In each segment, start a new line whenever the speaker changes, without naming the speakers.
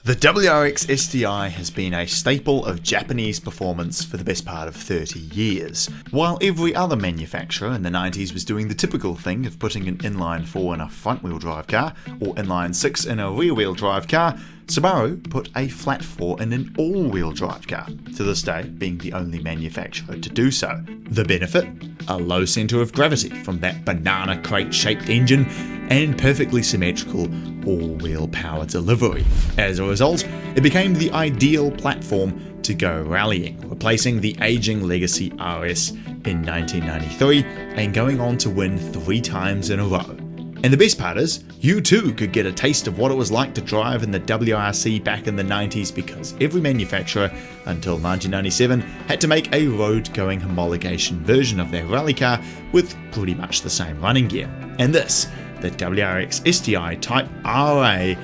The WRX STi has been a staple of Japanese performance for the best part of 30 years. While every other manufacturer in the 90s was doing the typical thing of putting an inline 4 in a front-wheel drive car, or inline 6 in a rear-wheel drive car, Subaru put a flat 4 in an all-wheel drive car, to this day being the only manufacturer to do so. The benefit? A low centre of gravity from that banana crate-shaped engine and perfectly symmetrical all-wheel power delivery. As a result, it became the ideal platform to go rallying, replacing the aging Legacy RS in 1993 and going on to win 3 times in a row. And the best part is, you too could get a taste of what it was like to drive in the WRC back in the 90s, because every manufacturer until 1997 had to make a road-going homologation version of their rally car with pretty much the same running gear. And this, the WRX STi Type RA,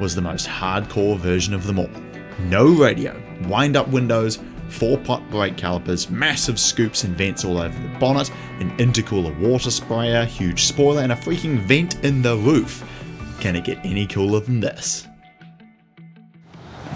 was the most hardcore version of them all. No radio, wind-up windows, 4-pot brake calipers, massive scoops and vents all over the bonnet, an intercooler water sprayer, huge spoiler, and a freaking vent in the roof. Can it get any cooler than this?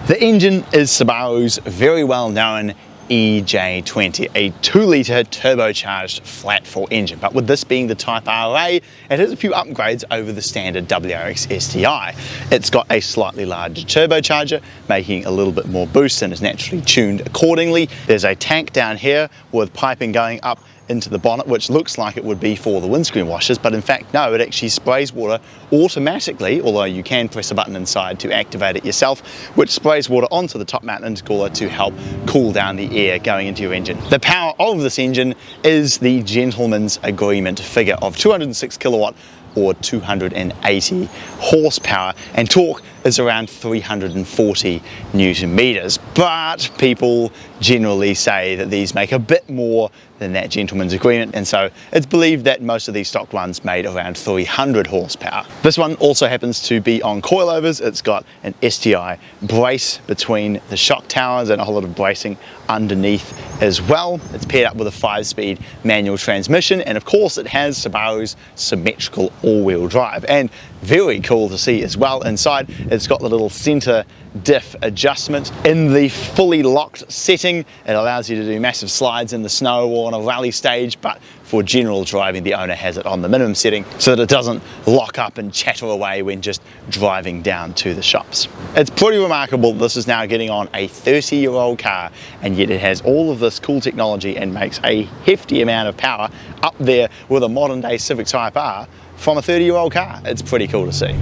The engine is Subaru's very well known EJ20, a 2-litre turbocharged flat 4 engine, but with this being the Type RA, it has a few upgrades over the standard WRX STi. It's got a slightly larger turbocharger, making a little bit more boost and is naturally tuned accordingly. There's a tank down here with piping going up into the bonnet, which looks like it would be for the windscreen washers, but in fact no, it actually sprays water automatically, although you can press a button inside to activate it yourself, which sprays water onto the top mount intercooler to help cool down the air going into your engine. The power of this engine is the gentleman's agreement figure of 206 kilowatt or 280 horsepower, and torque is around 340 newton meters, but people generally say that these make a bit more than that gentleman's agreement, and so it's believed that most of these stock ones made around 300 horsepower. This one also happens to be on coilovers. It's got an STi brace between the shock towers and a whole lot of bracing underneath as well. It's paired up with a 5-speed manual transmission, and of course it has Subaru's symmetrical all-wheel drive. And very cool to see as well, inside it's got the little center diff adjustment. In the fully locked setting, it allows you to do massive slides in the snow or on a rally stage, but for general driving the owner has it on the minimum setting so that it doesn't lock up and chatter away when just driving down to the shops. It's pretty remarkable this is now getting on a 30-year-old car, and yet it has all of this cool technology and makes a hefty amount of power up there with a modern day Civic Type R from a 30-year-old car. It's pretty cool to see.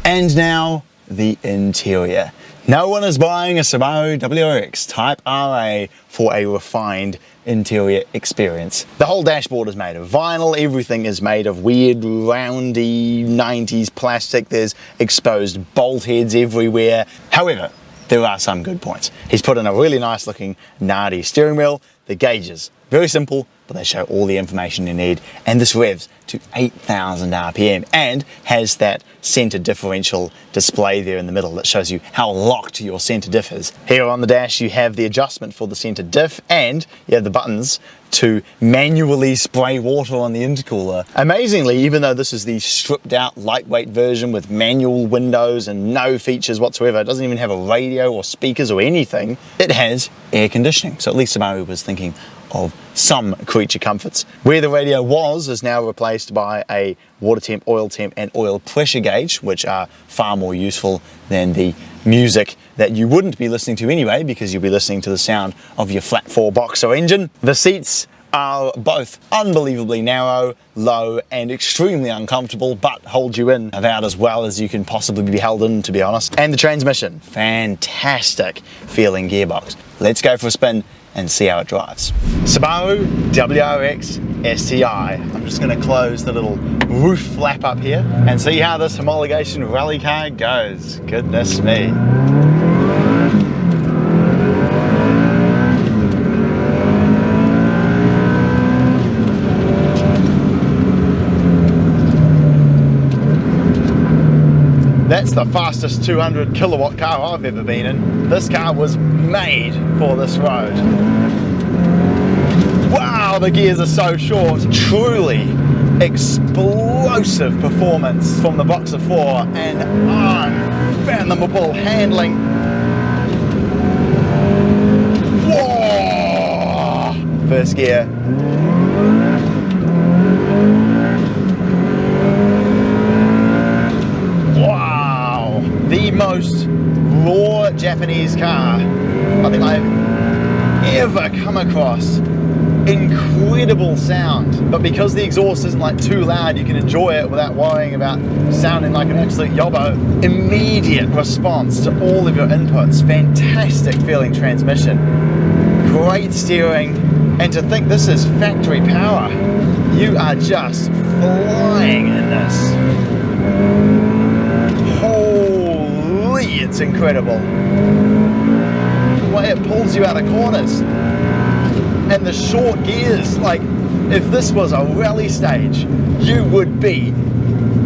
And now the interior. No one is buying a Subaru WRX Type RA for a refined interior experience. The whole dashboard is made of vinyl, everything is made of weird roundy 90s plastic, there's exposed bolt heads everywhere. However, there are some good points. He's put in a really nice looking 90's steering wheel. The gauges, very simple, but they show all the information you need, and this revs to 8,000 RPM and has that center differential display there in the middle that shows you how locked your center diff is. Here on the dash you have the adjustment for the center diff, and you have the buttons to manually spray water on the intercooler. Amazingly, even though this is the stripped out lightweight version with manual windows and no features whatsoever, it doesn't even have a radio or speakers or anything, it has air conditioning. So at least Subaru was thinking of some creature comforts. Where the radio was is now replaced by a water temp, oil temp and oil pressure gauge, which are far more useful than the music that you wouldn't be listening to anyway, because you'll be listening to the sound of your flat 4 boxer engine. The seats are both unbelievably narrow, low and extremely uncomfortable, but hold you in about as well as you can possibly be held in, to be honest. And the transmission, fantastic feeling gearbox. Let's go for a spin and see how it drives. Subaru WRX STi. I'm just going to close the little roof flap up here and see how this homologation rally car goes. Goodness me. That's the fastest 200 kilowatt car I've ever been in. This car was made for this road. Wow, the gears are so short. Truly explosive performance from the Boxer 4 and unfathomable handling first gear. Wow, the most raw Japanese car I think I've ever come across. Incredible sound, but because the exhaust isn't like too loud, you can enjoy it without worrying about sounding like an absolute yobbo. Immediate response to all of your inputs, fantastic feeling transmission, great steering, and to think this is factory power, you are just flying in this. Holy, it's incredible. The way it pulls you out of corners. And the short gears, like if this was a rally stage, you would be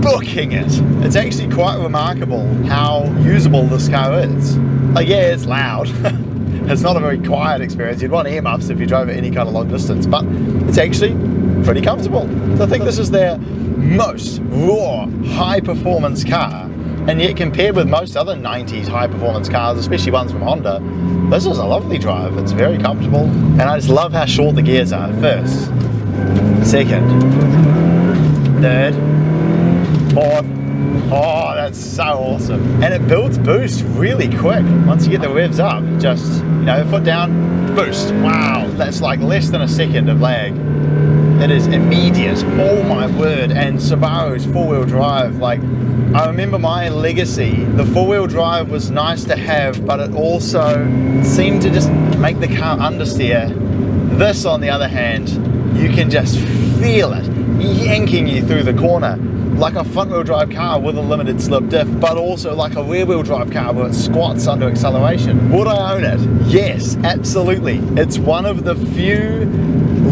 booking it. It's actually quite remarkable how usable this car is. Like, yeah, it's loud. It's not a very quiet experience. You'd want earmuffs if you drove at any kind of long distance, but it's actually pretty comfortable. So I think this is their most raw, high performance car. And yet compared with most other 90s high performance cars, especially ones from Honda, this is a lovely drive. It's very comfortable. And I just love how short the gears are. First, second, third, fourth. Oh, that's so awesome. And it builds boost really quick. Once you get the revs up, just, you know, foot down, boost. Wow, that's like less than a second of lag. It is immediate. Oh my word. And Subaru's four-wheel drive, like, I remember my legacy. The four-wheel drive was nice to have, but it also seemed to just make the car understeer. This, on the other hand, you can just feel it yanking you through the corner, like a front-wheel drive car with a limited slip diff, but also like a rear-wheel drive car where it squats under acceleration. Would I own it? Yes, absolutely. It's one of the few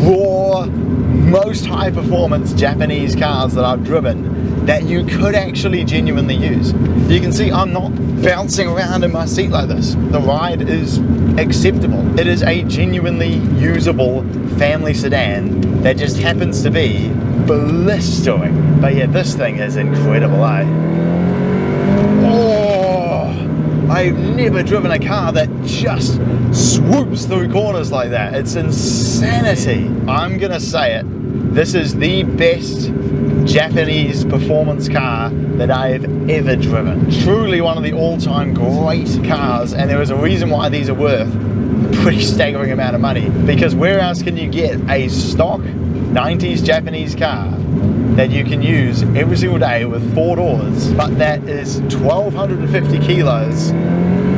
raw, most high-performance Japanese cars that I've driven that you could actually genuinely use. You can see I'm not bouncing around in my seat like this. The ride is acceptable. It is a genuinely usable family sedan that just happens to be blistering. But yeah, this thing is incredible, eh? Oh, I've never driven a car that just swoops through corners like that. It's insanity. I'm gonna say it. This is the best Japanese performance car that I've ever driven. Truly one of the all-time great cars, and there is a reason why these are worth a pretty staggering amount of money, because where else can you get a stock 90s Japanese car that you can use every single day with 4 doors, but that is 1,250 kilos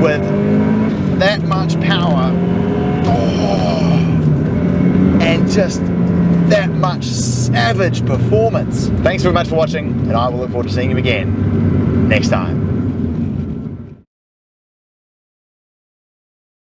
with that much power, and just that much savage performance. Thanks very much for watching, and I will look forward to seeing you again next time.